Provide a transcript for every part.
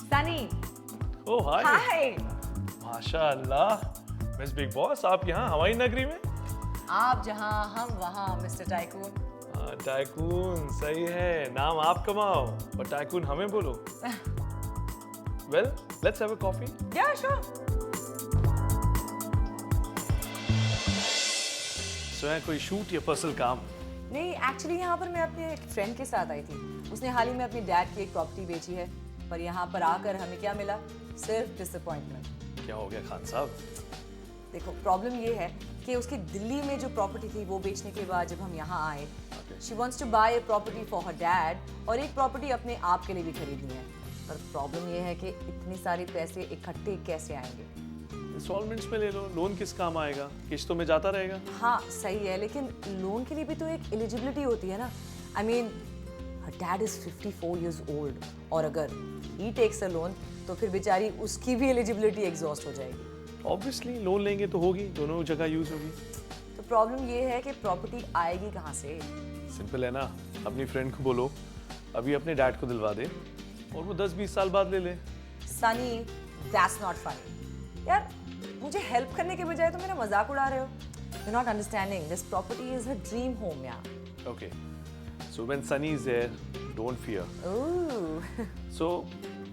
सनी, ओह हाय। हाय। माशाअल्लाह miss big boss, आप यहाँ हवाई नगरी में? आप जहां हम वहां मिस्टर टाइकून। टाइकून सही है, नाम आप कमाओ और टाइकून हमें बोलो। Well, let's have a coffee. या श्योर। सो है कोई शूट या पर्सनल काम? नहीं, एक्चुअली यहाँ पर मैं अपने एक फ्रेंड के साथ आई थी। उसने हाल ही में अपनी डैड की एक प्रॉपर्टी बेची है, पर यहाँ पर आकर हमें क्या मिला? सिर्फ डिसअपॉइंटमेंट। क्या हो गया खान साहब? देखो, प्रॉब्लम ये है कि उसकी दिल्ली में जो प्रॉपर्टी थी वो बेचने के बाद जब हम यहाँ आए, she wants to buy a property for her dad और एक प्रॉपर्टी अपने आप के लिए भी खरीदनी है। पर प्रॉब्लम ये है कि इतने सारे पैसे इकट्ठे कैसे आएंगे? इंस्टॉलमेंट्स में ले लो, लोन किस काम आएगा, किश्तों में जाता रहेगा। हाँ सही है, लेकिन लोन के लिए भी तो एक एलिजिबिलिटी होती है ना। I mean her dad is 54 years old और अगर ही टेक्स अ लोन तो फिर बेचारी उसकी भी एलिजिबिलिटी एग्जॉस्ट हो जाएगी। ऑब्वियसली लोन लेंगे तो होगी, दोनों जगह यूज होगी। तो प्रॉब्लम ये है कि प्रॉपर्टी आएगी कहाँ से? सिंपल है ना, अपनी फ्रेंड को बोलो अभी अपने डैड को दिलवा दे और वो 10-20 साल बाद ले ले। Sunny, that's not funny. यार, मुझे हेल्प करने के बजाय तो मेरा मजाक उड़ा रहे हो। You not understanding, this property is her dream home यार। Okay, so when Sunny is there, don't fear. Oh. सो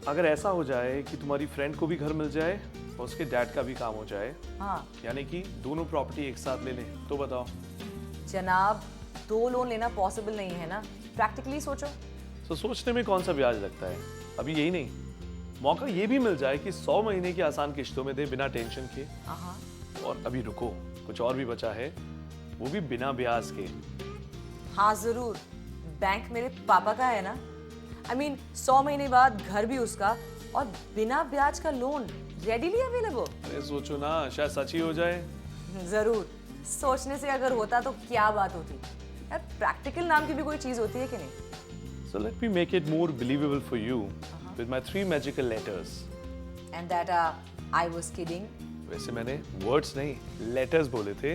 अगर ऐसा हो जाए कि तुम्हारी फ्रेंड को भी घर मिल जाए और उसके डैड का भी काम हो जाए, हाँ यानी कि दोनों प्रॉपर्टी एक साथ ले लें, तो बताओ। जनाब, 2 लोन लेना पॉसिबल नहीं है ना। प्रैक्टिकली सोचो। तो सोचने में कौन सा ब्याज लगता है? अभी यही नहीं, मौका ये भी मिल जाए कि 100 महीने की आसान किश्तों में दे बिना टेंशन के। हाँ। और अभी रुको, कुछ और भी बचा है, वो भी बिना ब्याज के। हाँ जरूर, बैंक मेरे पापा का है ना। आई मीन 100 महीने बाद घर भी उसका और बिना ब्याज का लोन रेडीली अवेलेबल। अरे सोचो ना, शायद सच ही हो जाए। जरूर, सोचने से अगर होता तो क्या बात होती। यार, प्रैक्टिकल नाम की भी कोई चीज होती है कि नहीं? So let me make it more believable for you with my 3 magical letters. And that I was kidding. वैसे मैंने वर्ड्स नहीं, लेटर्स बोले थे,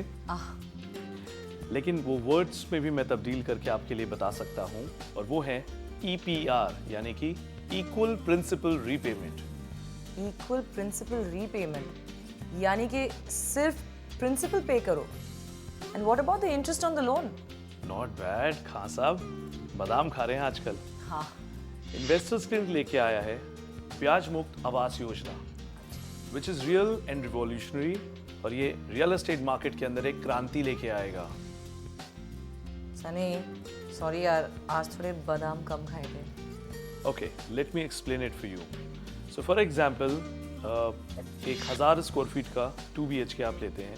लेकिन वो वर्ड्स में भी मैं तब्दील करके आपके लिए बता सकता हूँ, और वो है EPR, यानी कि equal principal repayment. Equal principal repayment, यानी कि सिर्फ प्रिंसिपल पे करो। And what about the interest on the loan? Not bad Khan साहब, बादाम खा रहे हैं आजकल। हाँ। इन्वेस्टर्स के लिए लेके आया है ब्याज मुक्त Awas Yojana, which is real and revolutionary, और ये रियल एस्टेट मार्केट के अंदर एक क्रांति लेके आएगा। सनी, सॉरी यार, आज थोड़े बादाम कम खाए थे। Okay, let me explain it for you. So for example, 1000 square feet का 2 BHK आप लेते हैं,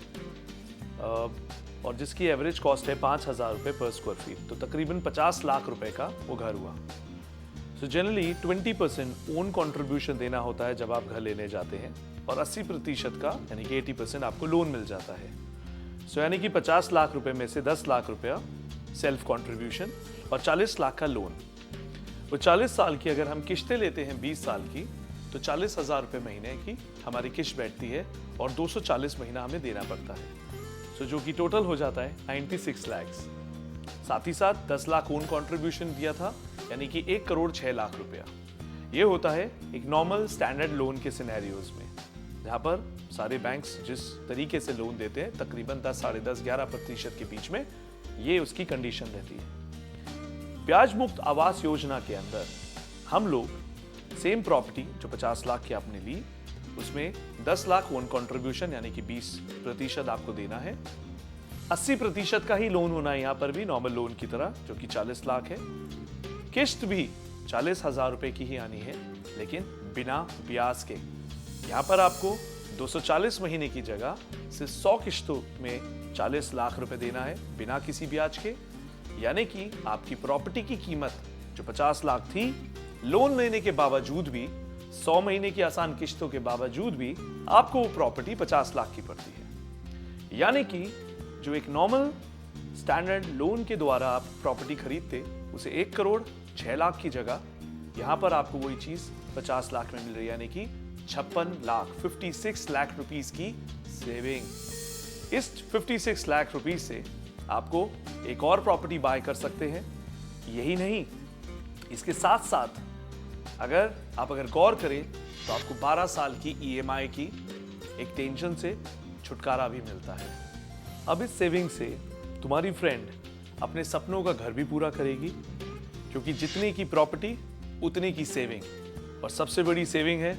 और जिसकी एवरेज कॉस्ट है 5000 रुपये पर स्क्वायर फीट, तो तकरीबन 50 लाख रुपए का वो घर हुआ। सो जनरली 20% ओन कंट्रीब्यूशन देना होता है जब आप घर लेने जाते हैं, और 80% का यानी कि 80% आपको लोन मिल जाता है। सो यानी कि 50 लाख रुपए में से 10 लाख रुपया सेल्फ कंट्रीब्यूशन और 40 लाख का लोन। वो 40 साल की अगर हम किश्तें लेते हैं 20 साल की, तो 40,000 रुपये महीने की हमारी किश्त बैठती है और 240 महीना हमें देना पड़ता है। सो जो कि टोटल हो जाता है 96 लाख। साथ ही साथ 10 लाख ओन कंट्रीब्यूशन दिया था, यानी कि 1 करोड़ 6 लाख रुपया। ये होता है एक नॉर्मल स्टैंडर्ड लोन के सिनेरियोज में, जहाँ पर सारे बैंक्स जिस तरीके से लोन देते हैं तकरीबन 10, 10.5, 11% के बीच में ये उसकी कंडीशन रहती है। ब्याज मुक्त आवास योजना के अंदर हम लोग सेम प्रॉपर्टी जो 50 लाख की आपने ली, उसमें 10 लाख ओन कंट्रीब्यूशन यानी कि 20% आपको देना है। 80% का ही लोन होना है यहाँ पर भी, नॉर्मल लोन की तरह, जो कि 40 लाख है। किश्त भी 40,000 रुपए की ही आनी है, लेकिन बिना ब्याज के। यहाँ पर आपको 240 महीने की जगह सिर्फ 100 किश्तों में 40 लाख रुपए देना है बिना किसी ब्याज के। यानी कि आपकी प्रॉपर्टी की कीमत जो 50 लाख थी, लोन लेने के बावजूद भी, 100 महीने की आसान किश्तों के बावजूद भी, आपको वो प्रॉपर्टी 50 लाख की पड़ती है। यानी कि जो एक नॉर्मल स्टैंडर्ड लोन के द्वारा आप प्रॉपर्टी खरीदते, उसे 1 करोड़ 6 लाख की जगह यहां पर आपको वही चीज 50 लाख में मिल रही है, यानी कि 56 लाख 56 लाख रुपीस की सेविंग। इस 56 लाख रुपीस से आपको एक और प्रॉपर्टी बाय कर सकते हैं। यही नहीं, इसके साथ साथ अगर गौर करें तो आपको 12 साल की EMI की एक टेंशन से छुटकारा भी मिलता है। अब इस सेविंग से तुम्हारी फ्रेंड अपने सपनों का घर भी पूरा करेगी, क्योंकि जितने की प्रॉपर्टी उतने की सेविंग, और सबसे बड़ी सेविंग है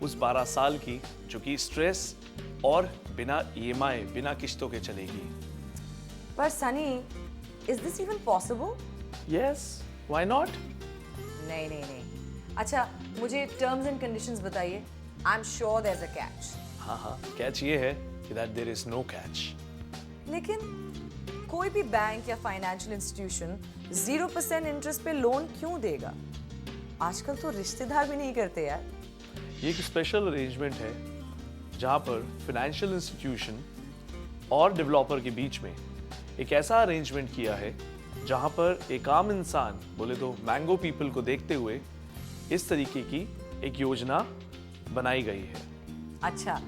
उस 12 साल की, जो कि स्ट्रेस और बिना EMI, बिना किश्तों के चलेगी। पर Sunny, is this even possible? Yes, why not? नहीं नहीं नहीं। अच्छा, मुझे टर्म्स एंड कंडीशंस बताइए। I am sure there is a catch. हाँ, कैच ये है कि that there is no catch. लेकिन कोई भी बैंक या फाइनेंशियल इंस्टीट्यूशन 0% इंटरेस्ट पे लोन क्यों देगा? आजकल तो रिश्तेदार भी नहीं करते यार। ये एक स्पेशल अरेंजमेंट है जहां पर फाइनेंशियल इंस्टीट्यूशन और डेवलपर के बीच में एक ऐसा अरेंजमेंट किया है जहां पर एक आम इंसान, बोले तो मैंगो पीपल को देखते हुए इस तरीके की एक योजना बनाई गई है। अच्छा,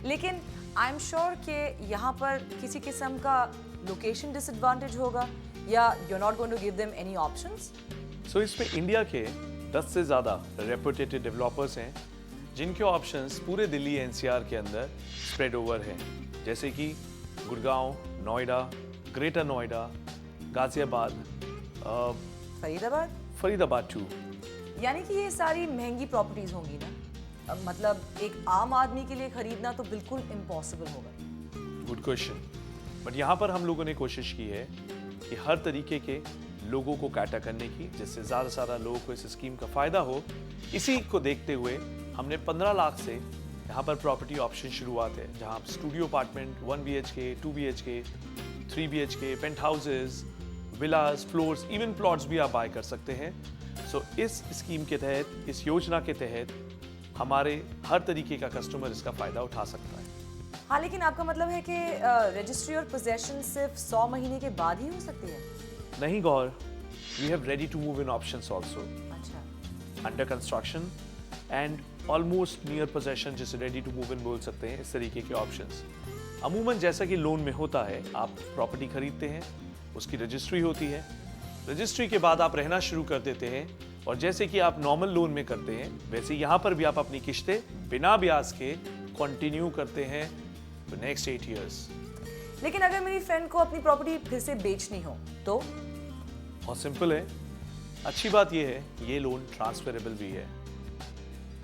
लेकिन आई एम श्योर कि यहाँ पर किसी किस्म का लोकेशन डिसएडवांटेज होगा, या you are not going to give them any options? So इसमें इंडिया के 10 से ज़्यादा रेपुटेटेड डेवलपर्स हैं जिनके ऑप्शंस पूरे दिल्ली NCR के अंदर स्प्रेड ओवर हैं, जैसे कि गुड़गांव, नोएडा, ग्रेटर नोएडा, गाजियाबाद, फरीदाबाद टू। यानी कि ये सारी महंगी प्रॉपर्टीज होंगी ना? मतलब एक आम आदमी के लिए खरीदना तो बिल्कुल इम्पॉसिबल होगा। Good question. बट यहाँ पर हम लोगों ने कोशिश की है कि हर तरीके के लोगों को कैटर करने की, जिससे ज़्यादा से ज़्यादा लोगों को इस स्कीम का फ़ायदा हो। इसी को देखते हुए हमने 15 लाख से यहाँ पर प्रॉपर्टी ऑप्शन शुरुआत है, जहाँ आप studio apartment 1 BHK, 2 BHK, 3 BHK, penthouses, villas, floors, even plots भी आप बाय कर सकते हैं। सो इस स्कीम के तहत, इस योजना के तहत हमारे हर तरीके का कस्टमर इसका फ़ायदा उठा सकता है। हाँ, लेकिन आपका मतलब है कि रजिस्ट्री और पोजेशन सिर्फ 100 महीने के बाद ही हो सकती है? नहीं गौर, we have ready to move in options also, अच्छा, under construction and almost near possession, जिसे रेडी टू मूव इन बोल सकते हैं। इस तरीके के ऑप्शंस अमूमन जैसा कि लोन में होता है, आप प्रॉपर्टी खरीदते हैं, उसकी रजिस्ट्री होती है, रजिस्ट्री के बाद आप रहना शुरू कर देते हैं, और जैसे कि आप नॉर्मल लोन में करते हैं वैसे यहाँ पर भी आप अपनी किश्तें बिना ब्याज के कंटिन्यू करते हैं फॉर नेक्स्ट 8 years। लेकिन अगर मेरी फ्रेंड को अपनी प्रॉपर्टी फिर से बेचनी हो तो? बहुत सिंपल है। अच्छी बात यह है ये लोन ट्रांसफरेबल भी है।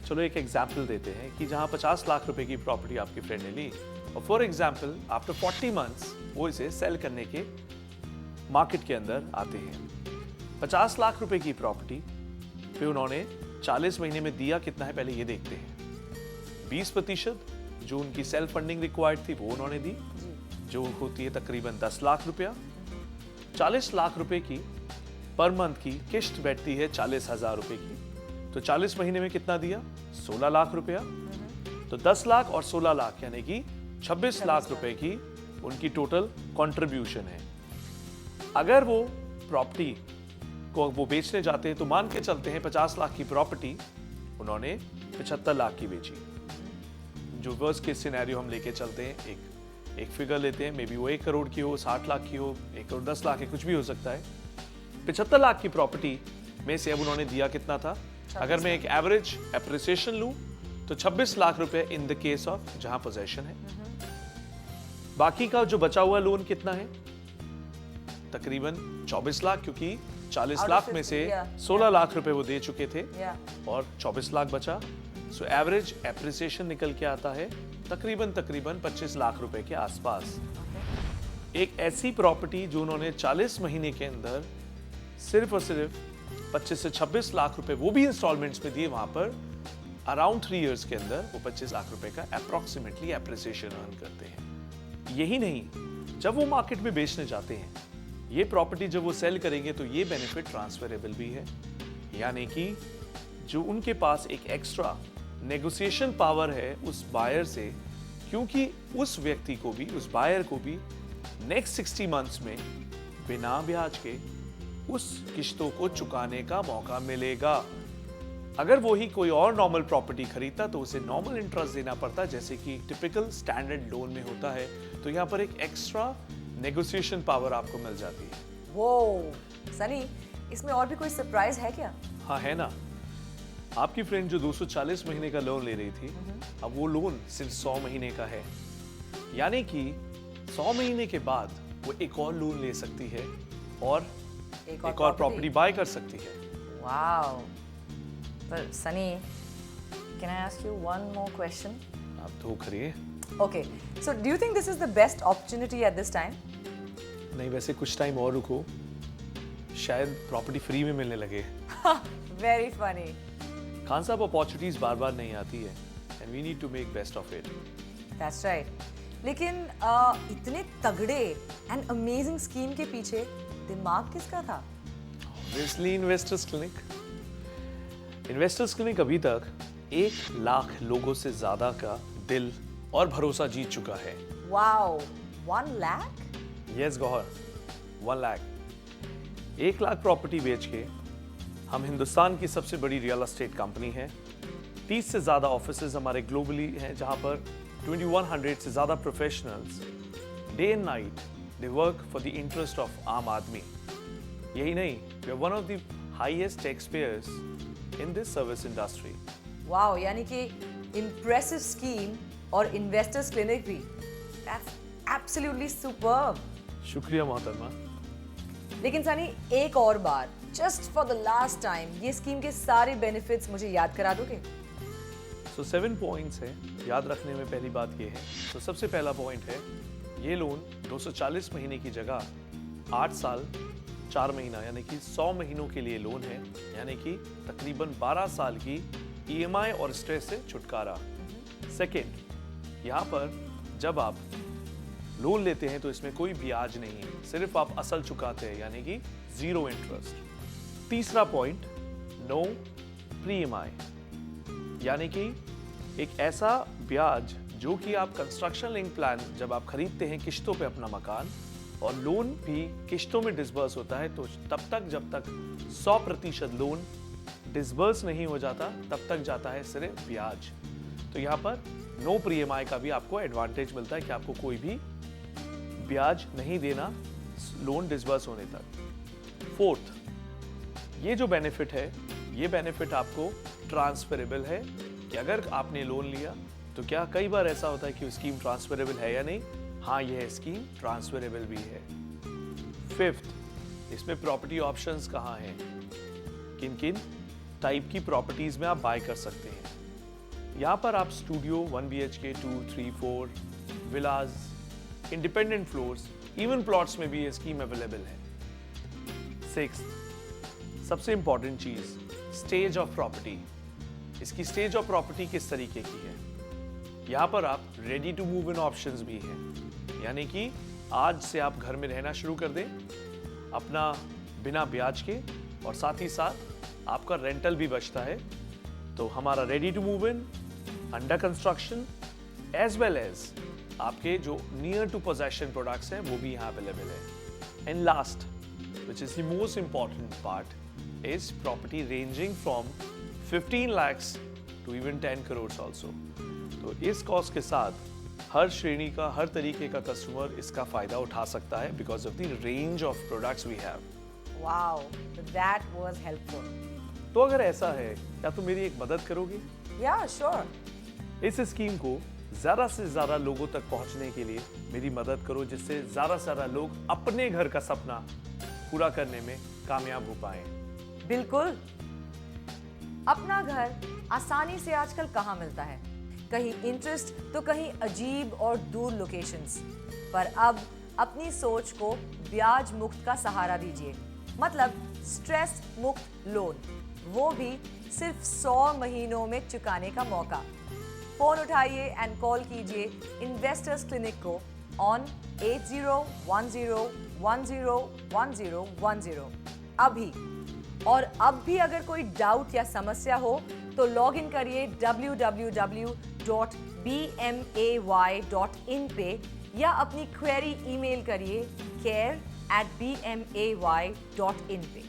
चलो एक एग्जाम्पल देते हैं कि जहाँ 50 लाख रुपए की प्रॉपर्टी आपकी फ्रेंड ने ली, और फॉर एग्जाम्पल आफ्टर 40 months वो इसे सेल करने के मार्केट के अंदर आते हैं। 50 लाख रुपए की प्रॉपर्टी पे उन्होंने 40 महीने में दिया कितना है पहले ये देखते हैं। 20% जो उनकी सेल्फ फंडिंग रिक्वायर्ड थी वो उन्होंने दी, जो होती है तकरीबन 10 लाख रुपया। 40 लाख रुपए की पर मंथ की किश्त बैठती है 40,000 रुपए की, तो 40 महीने में कितना दिया? 16 लाख रुपया। तो 10 लाख और 16 लाख यानी कि 26 लाख रुपए की उनकी टोटल कंट्रीब्यूशन है। अगर वो प्रॉपर्टी को वो बेचने जाते हैं तो मान के चलते हैं 50 लाख की प्रॉपर्टी उन्होंने 75 लाख की बेची। जो वर्स्ट केस सिनेरियो हम लेके चलते हैं, एक फिगर लेते हैं, मे बी वो 1 करोड़ की हो, 60 लाख की हो, 1 करोड़ 10 लाख की, कुछ भी हो सकता है। 75 लाख की प्रॉपर्टी में से अब उन्होंने दिया कितना था? अगर मैं एक एवरेज एप्रिसिएशन लूं तो 26 लाख रुपए इन द केस ऑफ जहां पोजेशन है। बाकी का जो बचा हुआ लोन कितना है? तकरीबन 24 लाख, क्योंकि 40 लाख में से 16 लाख रुपए वो दे चुके थे और 24 लाख बचा। सो एवरेज एप्रिसिएशन निकल के आता है तकरीबन 25 लाख रुपए के आसपास। एक ऐसी प्रॉपर्टी जो उन्होंने 40 महीने के अंदर सिर्फ और सिर्फ 25 से 26 लाख रुपए वो भी इंस्टॉलमेंट्स में दिए, वहां पर अराउंड 3 इयर्स के अंदर वो 25 लाख रुपए का अप्रोक्सीमेटली एप्रिसिएशन अर्न करते हैं। यही नहीं, जब वो मार्केट में बेचने जाते हैं, ये प्रॉपर्टी जब वो सेल करेंगे तो ये बेनिफिट ट्रांसफरेबल भी है, यानी कि जो उनके पास एक एक्स्ट्रा नेगोशिएशन पावर है उस बायर से, क्योंकि उस व्यक्ति को भी, उस बायर को भी नेक्स्ट 60 मंथ्स में बिना ब्याज के उस किश्तों को चुकाने का मौका मिलेगा। अगर वो ही कोई और नॉर्मल प्रॉपर्टी खरीदता तो उसे नॉर्मल इंटरेस्ट देना पड़ता, जैसे कि टिपिकल स्टैंडर्ड लोन में होता है। तो यहाँ पर एक एक्स्ट्रा नेगोशिएशन पावर आपको मिल जाती है। वो सनी, इसमें और भी कोई सरप्राइज है क्या? हाँ है ना। आपकी फ्रेंड जो 240 महीने का लोन ले रही थी, अब वो लोन सिर्फ 100 महीने का है। यानी कि 100 महीने के बाद वो एक और लोन ले सकती है और एक और प्रॉपर्टी बाय कर सकती है। वाओ। पर Sunny, can I ask you one more question? आप तो करिए। Okay, so do you think this is the best opportunity at this time? नहीं, वैसे कुछ टाइम और रुको, शायद प्रॉपर्टी फ्री में मिलने लगे। Very funny. खान साहब, अपॉर्चुनिटीज बार बार नहीं आती है and we need to make best of it. That's right. लेकिन इतने तगड़े एंड अमेजिंग स्कीम के पीछे दिमाग किसका था? Obviously Investors Clinic. Investors Clinic अभी तक 1 लाख लोगों से ज्यादा का दिल और भरोसा जीत चुका है। Wow, 1 lakh? Yes Gauhar, 1 lakh. 1 lakh property बेच के हम हिंदुस्तान की सबसे बड़ी रियल एस्टेट कंपनी है। 30 से ज्यादा ऑफिसेज हमारे ग्लोबली हैं, जहां पर 2100 से ज्यादा professionals day and night they work for the interest of आम आदमी। यही नहीं, we are one of the highest tax payers in this service industry. Wow, यानी कि impressive scheme और इन्वेस्टर्स क्लिनिक भी। That's absolutely superb. शुक्रिया मोहतरमा। लेकिन सनी, एक और बार, just for the last time, ये स्कीम के सारे बेनिफिट्स मुझे याद करा दोगे? So 7 पॉइंट्स है, याद रखने में पहली बात ये है। तो सबसे पहला पॉइंट है, ये लोन 240 महीने की जगह 8 साल 4 महीना यानी कि 100 महीनों के लिए लोन है, यानी कि तकरीबन 12 साल की EMI और स्ट्रेस से छुटकारा। सेकेंड, यहाँ पर जब आप लोन लेते हैं तो इसमें कोई ब्याज नहीं है, सिर्फ आप असल चुकाते हैं, यानी कि 0 इंटरेस्ट। तीसरा पॉइंट, नो प्री EMI, यानी कि एक ऐसा ब्याज जो कि आप कंस्ट्रक्शन लिंक प्लान जब आप खरीदते हैं किश्तों पे अपना मकान, और लोन भी किश्तों में डिसबर्स होता है, तो तब तक जब तक 100% लोन डिसबर्स नहीं हो जाता तब तक जाता है सिर्फ ब्याज। तो यहाँ पर नो प्री EMI का भी आपको एडवांटेज मिलता है कि आपको कोई भी ब्याज नहीं देना लोन डिसबर्स होने तक। फोर्थ, ये जो बेनिफिट है, ये बेनिफिट आपको ट्रांसफरेबल है कि अगर आपने लोन लिया तो क्या कई बार ऐसा होता है कि स्कीम ट्रांसफरेबल है या नहीं? हाँ, यह स्कीम ट्रांसफरेबल भी है। फिफ्थ, इसमें प्रॉपर्टी ऑप्शंस कहाँ हैं, किन किन टाइप की प्रॉपर्टीज में आप बाय कर सकते हैं। यहाँ पर आप studio 1 BHK 2, 3, 4 villas, independent floors, even plots में भी ये स्कीम अवेलेबल है। सिक्स्थ, सबसे इंपॉर्टेंट चीज, स्टेज ऑफ प्रॉपर्टी। इसकी स्टेज ऑफ प्रॉपर्टी किस तरीके की है? यहाँ पर आप ready to move in options भी हैं, यानी कि आज से आप घर में रहना शुरू कर दें अपना बिना ब्याज के, और साथ ही साथ आपका रेंटल भी बचता है। तो हमारा ready to move in, under construction, as well as आपके जो नियर टू पोजेशन प्रोडक्ट्स हैं वो भी यहाँ अवेलेबल है। And last, which is the most important part, is property ranging from 15 lakhs to even 10 crores also. तो इस cost के साथ हर श्रेणी का, हर तरीके का कस्टमर इसका फायदा उठा सकता है because of the range of products we have. Wow, that was helpful. तो अगर ऐसा है, क्या तुम मेरी एक मदद करोगी? Yeah, sure. इस स्कीम को ज्यादा से ज्यादा लोगों तक पहुंचने के लिए मेरी मदद करो, जिससे ज्यादा से ज्यादा लोग अपने घर का सपना पूरा करने में कामयाब हो पाए। बिल्कुल। अपना घर आसानी से आजकल कहाँ मिलता है? कहीं इंटरेस्ट तो कहीं अजीब और दूर लोकेशंस। पर अब अपनी सोच को ब्याज मुक्त का सहारा दीजिए, मतलब स्ट्रेस मुक्त लोन, वो भी सिर्फ 100 महीनों में चुकाने का मौका। फोन उठाइए एंड कॉल कीजिए इन्वेस्टर्स क्लिनिक को ऑन 8010101010 अभी। और अब भी अगर कोई डाउट या समस्या हो तो लॉग इन करिए www.bmay.in पे, या अपनी क्वेरी ईमेल करिए care@bmay.in पे।